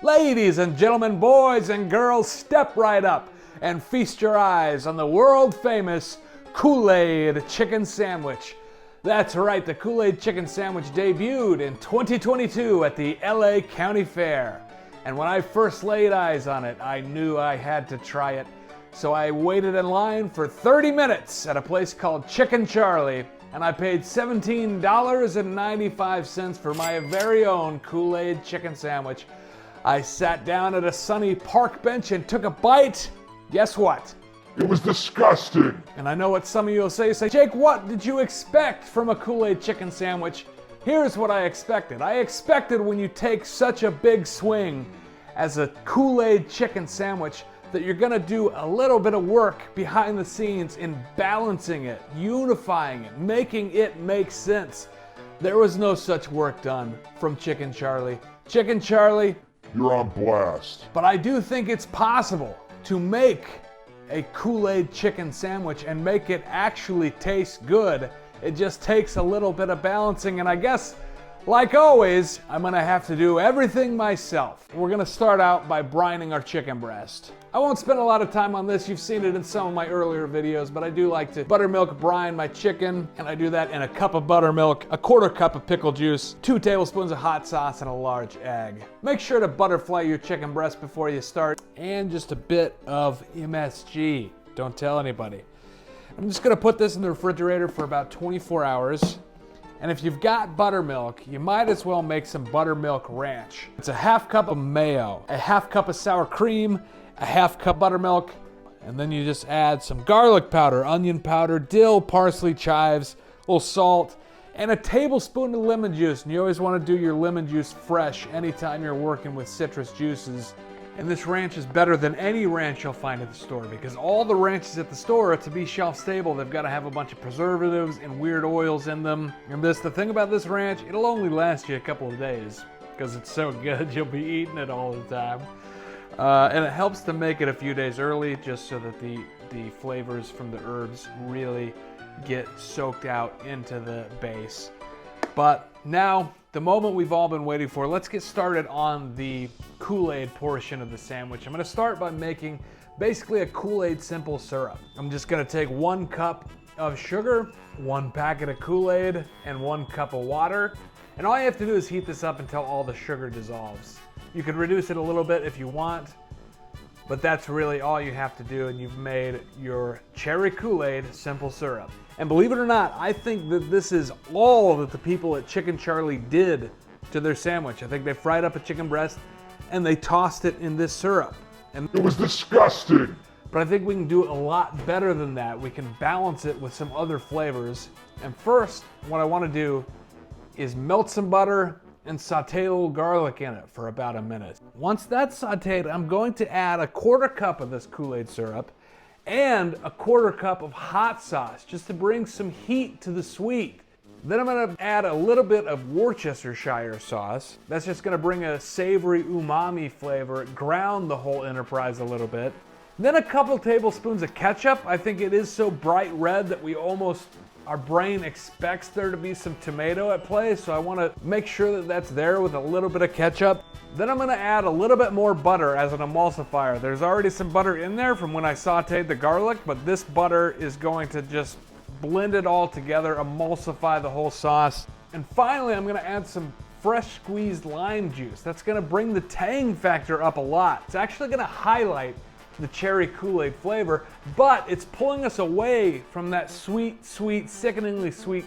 Ladies and gentlemen, boys and girls, step right up and feast your eyes on the world-famous Kool-Aid chicken sandwich. That's right, the Kool-Aid chicken sandwich debuted in 2022 at the LA County Fair. And when I first laid eyes on it, I knew I had to try it. So I waited in line for 30 minutes at a place called Chicken Charlie, and I paid $17.95 for my very own Kool-Aid chicken sandwich. I sat down at a sunny park bench and took a bite. Guess what? It was disgusting. And I know what some of you will say, Jake, what did you expect from a Kool-Aid chicken sandwich? Here's what I expected. I expected when you take such a big swing as a Kool-Aid chicken sandwich that you're gonna do a little bit of work behind the scenes in balancing it, unifying it, making it make sense. There was no such work done from Chicken Charlie. Chicken Charlie, you're on blast. But I do think it's possible to make a Kool-Aid chicken sandwich and make it actually taste good. It just takes a little bit of balancing, and I guess, like always, I'm gonna have to do everything myself. We're gonna start out by brining our chicken breast. I won't spend a lot of time on this, you've seen it in some of my earlier videos, but I do like to buttermilk brine my chicken, and I do that in a cup of buttermilk, a quarter cup of pickle juice, 2 tablespoons of hot sauce, and a large egg. Make sure to butterfly your chicken breast before you start, and just a bit of MSG. Don't tell anybody. I'm just gonna put this in the refrigerator for about 24 hours. And if you've got buttermilk, you might as well make some buttermilk ranch. It's a half cup of mayo, a half cup of sour cream, a half cup buttermilk, and then you just add some garlic powder, onion powder, dill, parsley, chives, a little salt, and a tablespoon of lemon juice. And you always want to do your lemon juice fresh anytime you're working with citrus juices. And this ranch is better than any ranch you'll find at the store, because all the ranches at the store, to be shelf stable, they've got to have a bunch of preservatives and weird oils in them. And the thing about this ranch, it'll only last you a couple of days because it's so good you'll be eating it all the time. And it helps to make it a few days early just so that the flavors from the herbs really get soaked out into the base. But now, the moment we've all been waiting for, let's get started on the Kool-Aid portion of the sandwich. I'm gonna start by making basically a Kool-Aid simple syrup. I'm just gonna take 1 cup of sugar, 1 packet of Kool-Aid, and 1 cup of water. And all you have to do is heat this up until all the sugar dissolves. You can reduce it a little bit if you want, but that's really all you have to do, and you've made your cherry Kool-Aid simple syrup. And believe it or not, I think that this is all that the people at Chicken Charlie did to their sandwich. I think they fried up a chicken breast and they tossed it in this syrup. And it was disgusting. But I think we can do a lot better than that. We can balance it with some other flavors. And first, what I want to do is melt some butter and saute a little garlic in it for about a minute. Once that's sauteed, I'm going to add a quarter cup of this Kool-Aid syrup and a quarter cup of hot sauce just to bring some heat to the sweet. Then I'm gonna add a little bit of Worcestershire sauce. That's just gonna bring a savory umami flavor, ground the whole enterprise a little bit. Then a couple tablespoons of ketchup. I think it is so bright red that our brain expects there to be some tomato at play, so I wanna make sure that that's there with a little bit of ketchup. Then I'm gonna add a little bit more butter as an emulsifier. There's already some butter in there from when I sauteed the garlic, but this butter is going to just blend it all together, emulsify the whole sauce. And finally, I'm gonna add some fresh squeezed lime juice. That's gonna bring the tang factor up a lot. It's actually gonna highlight the cherry Kool-Aid flavor, but it's pulling us away from that sweet, sickeningly sweet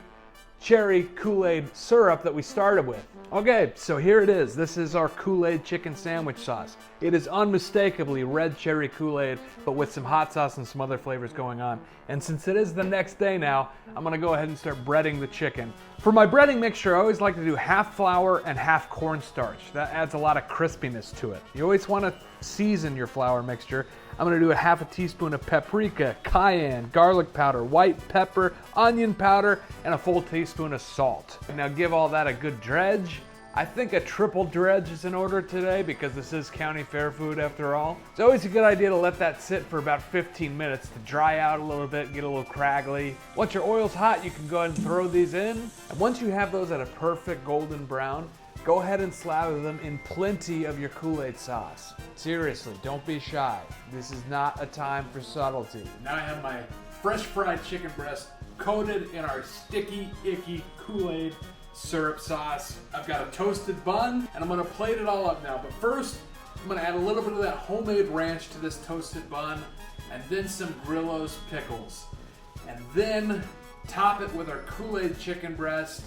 cherry Kool-Aid syrup that we started with. Okay, so here it is. This is our Kool-Aid chicken sandwich sauce. It is unmistakably red cherry Kool-Aid, but with some hot sauce and some other flavors going on. And since it is the next day now, I'm gonna go ahead and start breading the chicken. For my breading mixture, I always like to do half flour and half cornstarch. That adds a lot of crispiness to it. You always wanna season your flour mixture. I'm gonna do a half a teaspoon of paprika, cayenne, garlic powder, white pepper, onion powder, and a full teaspoon of salt. Now give all that a good dredge. I think a triple dredge is in order today because this is county fair food after all. It's always a good idea to let that sit for about 15 minutes to dry out a little bit, get a little craggly. Once your oil's hot, you can go ahead and throw these in. And once you have those at a perfect golden brown, go ahead and slather them in plenty of your Kool-Aid sauce. Seriously, don't be shy. This is not a time for subtlety. Now I have my fresh fried chicken breast coated in our sticky, icky Kool-Aid syrup sauce. I've got a toasted bun, and I'm gonna plate it all up now. But first, I'm gonna add a little bit of that homemade ranch to this toasted bun, and then some Grillo's pickles. And then top it with our Kool-Aid chicken breast,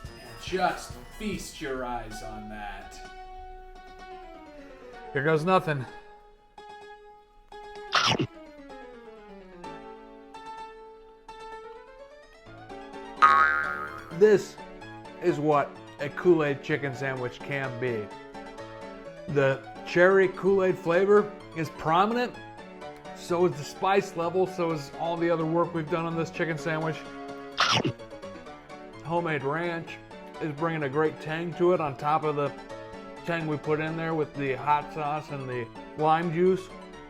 and just feast your eyes on that. Here goes nothing. This is what a Kool-Aid chicken sandwich can be. The cherry Kool-Aid flavor is prominent, so is the spice level, so is all the other work we've done on this chicken sandwich. Homemade ranch is bringing a great tang to it on top of the tang we put in there with the hot sauce and the lime juice.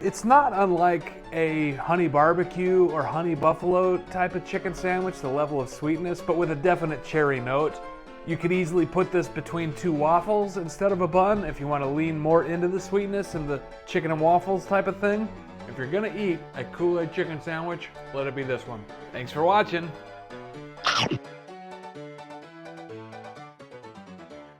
It's not unlike a honey barbecue or honey buffalo type of chicken sandwich, the level of sweetness, but with a definite cherry note. You could easily put this between two waffles instead of a bun if you want to lean more into the sweetness and the chicken and waffles type of thing. If you're gonna eat a Kool-Aid chicken sandwich, let it be this one. Thanks for watching.